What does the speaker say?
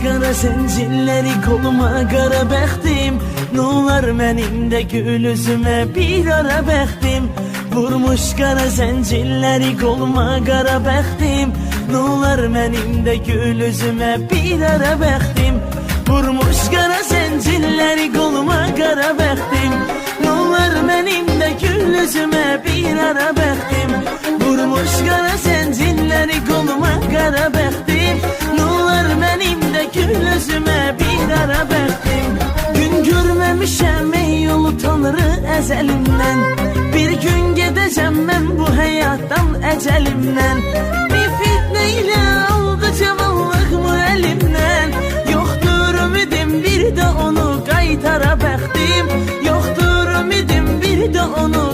qara zəncirləri qoluma, qara bəxtim. Nolar mənim də gül üzümə bir ara bəxtim. Vurmuş qara zəncirləri qoluma, qara bəxtim. Nolar mənim də gül üzümə bir ara bəxtim. Vurmuş qara zəncirləri qoluma, qara bəxtim. Nolar mənim də gül üzümə bir ara bəxtim. Vurmuş qara zəncirləri qoluma, qara bəxtim. Nolar mənim də gül üzümə bir ara bəxtim. Gün görməmişəm ey yolu tanrı əzəlimdən. Bir gün gedəcəm mən bu həyatdan əcəlimdən. Bir fitnə ilə aldı cavallığımı əlimdən. Yoxdur ümidim bir də onu qaytara bəxtim. Yoxdur ümidim bir də onu